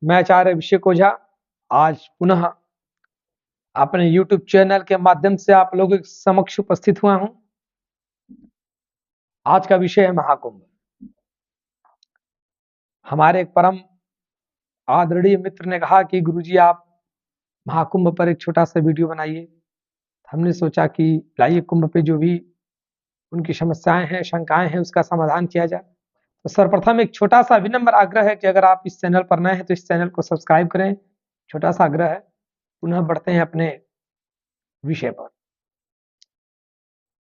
मैं आचार्य अभिषेक ओझा आज पुनः अपने YouTube चैनल के माध्यम से आप लोगों के समक्ष उपस्थित हुआ हूं। आज का विषय है महाकुंभ। हमारे एक परम आदरणीय मित्र ने कहा कि गुरुजी आप महाकुंभ पर एक छोटा सा वीडियो बनाइए। हमने सोचा कि लाइए कुंभ पे जो भी उनकी समस्याएं हैं, शंकाएं हैं, उसका समाधान किया जाए। तो सर्वप्रथम एक छोटा सा विनम्र आग्रह है कि अगर आप इस चैनल पर नए हैं तो इस चैनल को सब्सक्राइब करें। छोटा सा आग्रह है। पुनः बढ़ते हैं अपने विषय पर।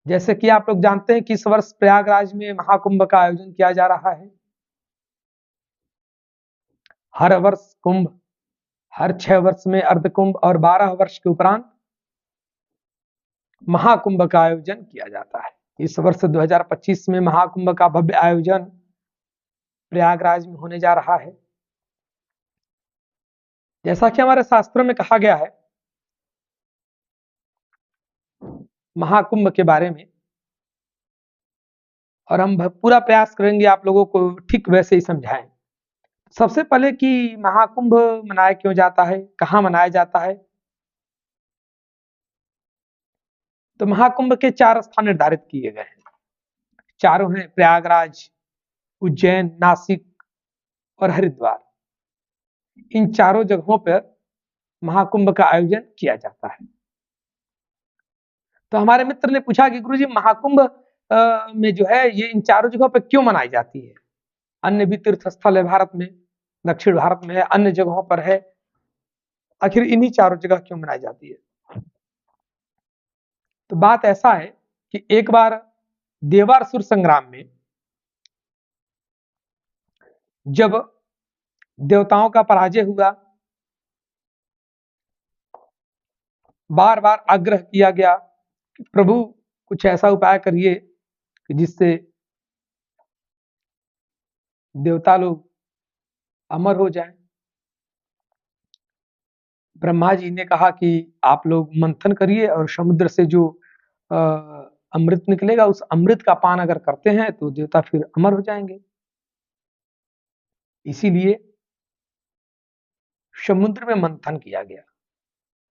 जैसे कि आप लोग जानते हैं कि इस वर्ष प्रयागराज में महाकुंभ का आयोजन किया जा रहा है। हर वर्ष कुंभ, हर 6 वर्ष में अर्धकुंभ और 12 वर्ष के उपरांत महाकुंभ का आयोजन किया जाता है। इस वर्ष 2025 में महाकुंभ का भव्य आयोजन प्रयागराज में होने जा रहा है। जैसा कि हमारे शास्त्रों में कहा गया है महाकुंभ के बारे में, और हम पूरा प्रयास करेंगे आप लोगों को ठीक वैसे ही समझाएं। सबसे पहले कि महाकुंभ मनाया क्यों जाता है, कहाँ मनाया जाता है। तो महाकुंभ के 4 स्थान निर्धारित किए गए हैं। चारों हैं प्रयागराज, उज्जैन, नासिक और हरिद्वार। इन चारों जगहों पर महाकुंभ का आयोजन किया जाता है। तो हमारे मित्र ने पूछा कि गुरुजी महाकुंभ में जो है ये इन चारों जगहों पर क्यों मनाई जाती है। अन्य भी तीर्थ स्थल है भारत में, दक्षिण भारत में है, अन्य जगहों पर है, आखिर इन्हीं चारों जगह क्यों मनाई जाती है। तो बात ऐसा है कि एक बार देवासुर संग्राम में जब देवताओं का पराजय हुआ, बार बार आग्रह किया गया कि प्रभु कुछ ऐसा उपाय करिए कि जिससे देवता लोग अमर हो जाएं। ब्रह्मा जी ने कहा कि आप लोग मंथन करिए और समुद्र से जो अमृत निकलेगा उस अमृत का पान अगर करते हैं तो देवता फिर अमर हो जाएंगे। इसीलिए समुद्र में मंथन किया गया।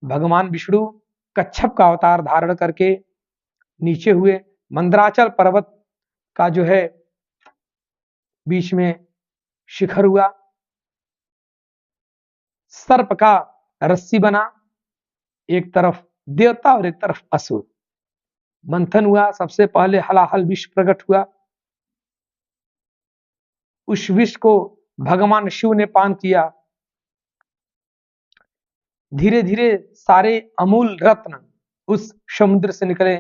भगवान विष्णु कच्छप का अवतार धारण करके नीचे हुए, मंदराचल पर्वत का जो है बीच में शिखर हुआ, सर्प का रस्सी बना, एक तरफ देवता और एक तरफ असुर। मंथन हुआ, सबसे पहले हलाहल विष प्रकट हुआ। उस विष को भगवान शिव ने पान किया। धीरे धीरे सारे अमूल रत्न उस समुद्र से निकले।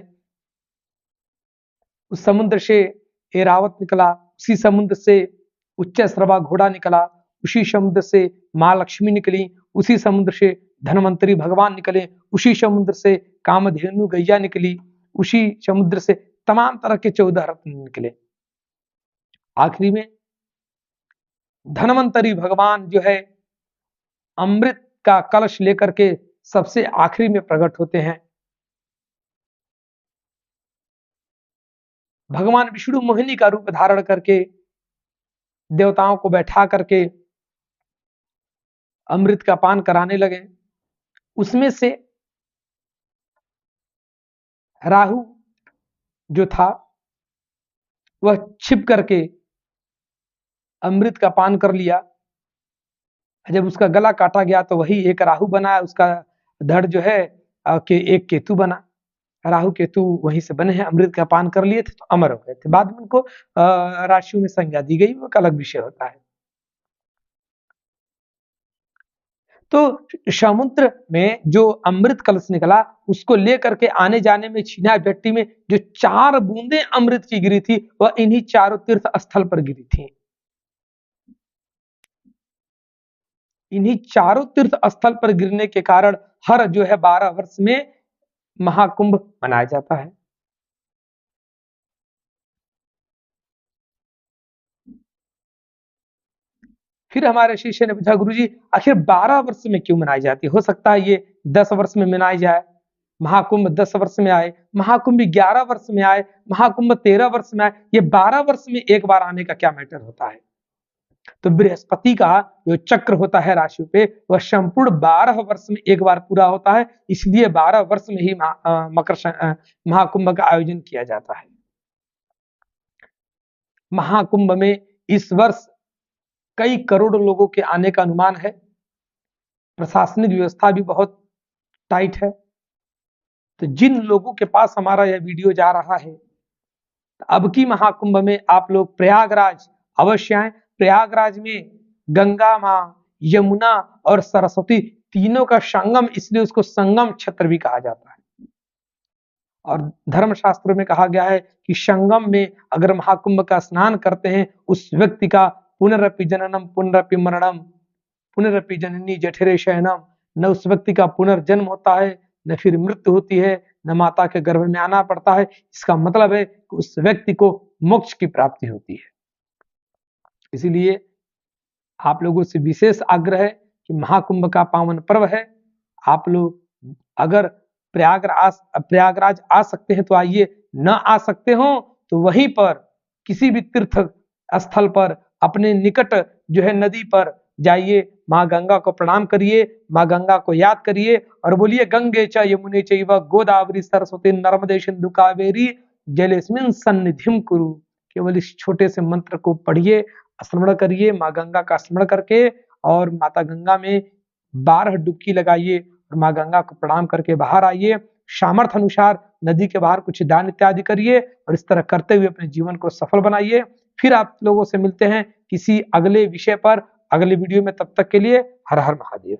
उस समुद्र से ऐरावत निकला, उसी समुद्र से उच्चश्रवा घोड़ा निकला, उसी समुद्र से माँ लक्ष्मी निकली, उसी समुद्र से धनवंतरी भगवान निकले, उसी समुद्र से कामधेनु गैया निकली, उसी समुद्र से तमाम तरह के 14 रत्न निकले। आखिरी में धनवंतरी भगवान जो है अमृत का कलश लेकर के सबसे आखिरी में प्रकट होते हैं। भगवान विष्णु मोहिनी का रूप धारण करके देवताओं को बैठा करके अमृत का पान कराने लगे। उसमें से राहु जो था वह छिप करके अमृत का पान कर लिया। जब उसका गला काटा गया तो वही एक राहु बना, उसका धड़ जो है एक केतु बना। राहु केतु वहीं से बने हैं, अमृत का पान कर लिए थे तो अमर हो गए थे। बाद में उनको राशियों में संज्ञा दी गई, वो एक अलग विषय होता है। तो समुद्र में जो अमृत कलश निकला उसको लेकर के आने जाने में छीना झट्टी में जो 4 बूंदें अमृत की गिरी थी वह इन्हीं चारों तीर्थ स्थल पर गिरी थी। इन्हीं चारों तीर्थ स्थल पर गिरने के कारण हर जो है 12 वर्ष में महाकुंभ मनाया जाता है। फिर हमारे शिष्य ने पूछा गुरुजी आखिर 12 वर्ष में क्यों मनाई जाती है। हो सकता है ये 10 वर्ष में मनाई जाए, महाकुंभ 10 वर्ष में आए, महाकुंभ 11 वर्ष में आए, महाकुंभ 13 वर्ष में आए, ये 12 वर्ष में एक बार आने का क्या मैटर होता है। तो बृहस्पति का जो चक्र होता है राशि पे वह संपूर्ण 12 वर्ष में एक बार पूरा होता है, इसलिए 12 वर्ष में ही महाकुंभ का आयोजन किया जाता है। महाकुंभ में इस वर्ष कई करोड़ लोगों के आने का अनुमान है। प्रशासनिक व्यवस्था भी बहुत टाइट है। तो जिन लोगों के पास हमारा यह वीडियो जा रहा है, अब की महाकुंभ में आप लोग प्रयागराज अवश्य आए। प्रयागराज में गंगा माँ, यमुना और सरस्वती तीनों का संगम, इसलिए उसको संगम क्षेत्र भी कहा जाता है। और धर्मशास्त्रों में कहा गया है कि संगम में अगर महाकुंभ का स्नान करते हैं, उस व्यक्ति का पुनरपि जननम पुनरपि मरणम पुनरपि जननी जठरे शयनम, न उस व्यक्ति का पुनर्जन्म होता है, न फिर मृत्यु होती है, न माता के गर्भ में आना पड़ता है। इसका मतलब है कि उस व्यक्ति को मोक्ष की प्राप्ति होती है। इसीलिए आप लोगों से विशेष आग्रह है कि महाकुंभ का पावन पर्व है, आप लोग अगर प्रयागराज आ सकते हैं तो आइए, न आ सकते हो तो वहीं पर किसी भी तीर्थ स्थल पर अपने निकट जो है नदी पर जाइए, माँ गंगा को प्रणाम करिए, माँ गंगा को याद करिए और बोलिए गंगे च यमुने चैव गोदावरी सरस्वती नर्मदे सिंधु कावेरी जलेस्मिन् सन्निधिं कुरु। केवल इस छोटे से मंत्र को पढ़िए, स्मरण करिए, माँ गंगा का स्मरण करके और माता गंगा में 12 डुबकी लगाइए और माँ गंगा को प्रणाम करके बाहर आइए। सामर्थ्य अनुसार नदी के बाहर कुछ दान इत्यादि करिए और इस तरह करते हुए अपने जीवन को सफल बनाइए। फिर आप लोगों से मिलते हैं किसी अगले विषय पर अगले वीडियो में। तब तक के लिए हर हर महादेव।